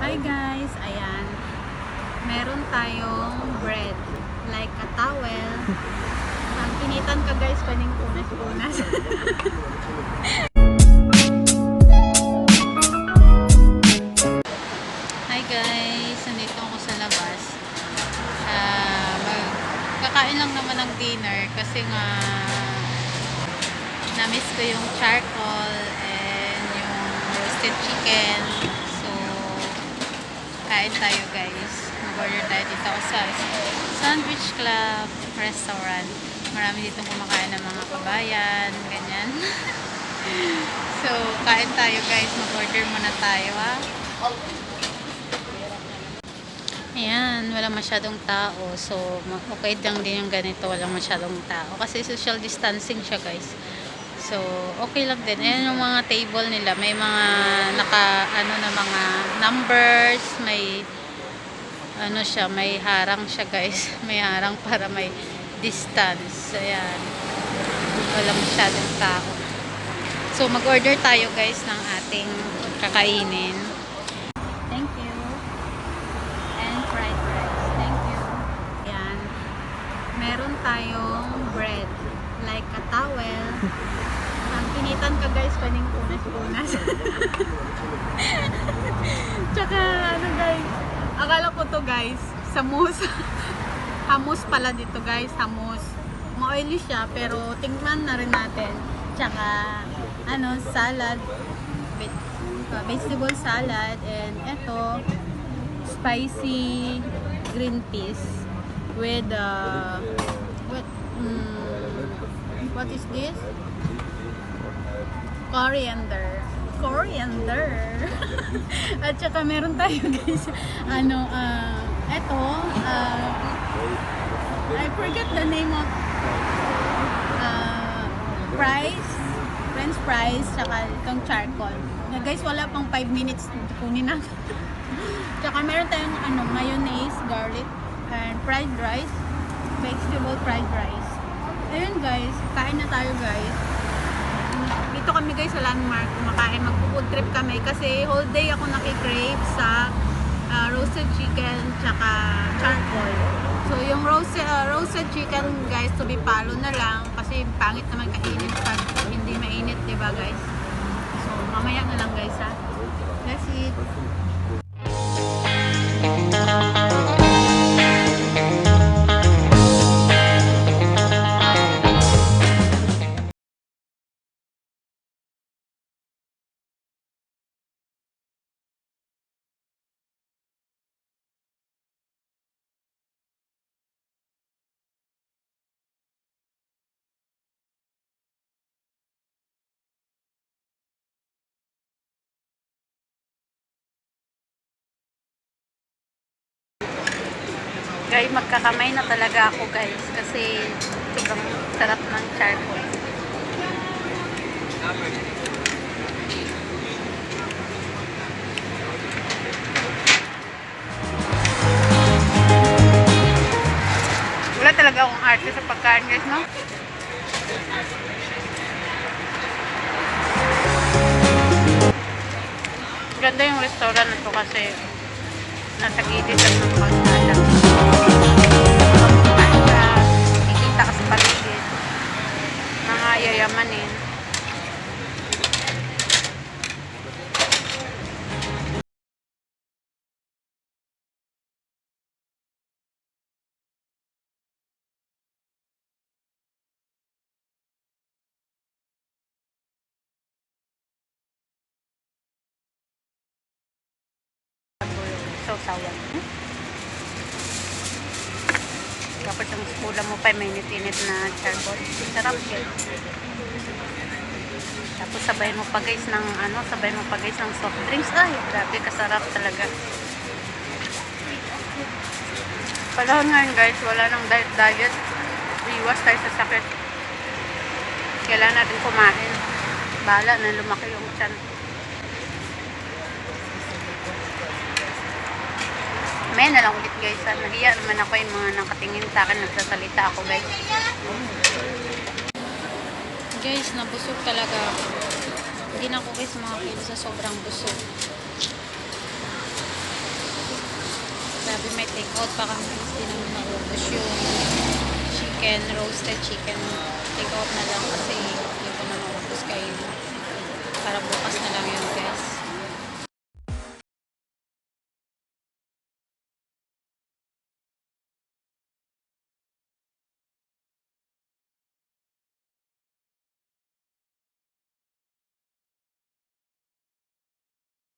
Hi guys, ayan. Meron tayong bread, like a towel. Ang pinitan ka guys, pwedeng punas-punas. Hi guys, nandito ako sa labas. Kakain lang naman ng dinner kasi nga na-miss ko yung charcoal and yung roasted chicken. So, kain tayo guys. Mag-order tayo dito sa Sandwich Club Restaurant. Marami dito kumakain ng mga kabayan, ganyan. So, kain tayo guys. Mag-order muna tayo ha. Ayan, wala masyadong tao. So, okay lang din yung ganito. Walang masyadong tao. Kasi social distancing siya guys. So, okay lang din. Ayan yung mga table nila. May mga na mga numbers. May ano siya, may harang siya guys. May harang para may distance. Ayan. Wala masyadong tao. So, mag-order tayo guys ng ating kakainin. Thank you. And fried rice. Thank you. Ayan. Meron tayong bread, like a towel. Ang pinitan ka guys, pwedeng punas-punas. Tsaka ano guys, akala ko to guys, samosa. Hamus pala dito guys, hamus. Ma-oily siya, pero tingnan na rin natin. Tsaka ano, salad, vegetable salad, and eto, spicy green peas with what is this? Coriander. At saka meron tayo guys, ano, eto, I forget the name of French fries, saka itong charcoal. Na guys, wala pang 5 minutes, kunin na. Tsaka meron tayong ano, mayonnaise, garlic, and fried rice, vegetable fried rice. Ayun guys, kain na tayo guys. Dito kami guys sa Landmark, kumakain, mag-food trip kami kasi whole day ako nakikrave sa roasted chicken tsaka charcoal. So yung roasted chicken guys, to be palo na lang kasi pangit naman kainin pag hindi mainit, diba guys? So mamaya na lang guys ha. That's it. Guys, magkakamay na talaga ako guys kasi sobrang sarap ng charcoal. Wala talaga akong arte sa pagkain guys, no? Ganda yung restaurant na to kasi nasa gilid lang ng kalsada. Kikita ka sa paligid. Mga yayamanin. Sausawan. Kapag yung ulam mo pa, may init-init na charcoal. Sarap yun. Tapos sabay mo pa guys ng soft drinks. Ay, grabe kasarap talaga. Panahon ngayon guys, wala nang diet. Iwas tayo sa sakit. Kailangan natin kumain. Bahala na lumaki yung tiyan. May na lang ulit guys. Nahiya naman ako yung mga nakatingin sa akin. Nagsasalita ako guys. Guys, nabusog talaga ako. Hindi na ako guys makakita sa sobrang busog. may take out pa kami. Hindi naman maubos yung chicken, roasted chicken. Take out na lang kasi hindi ko na maubos kayo. Para bukas na lang yun guys.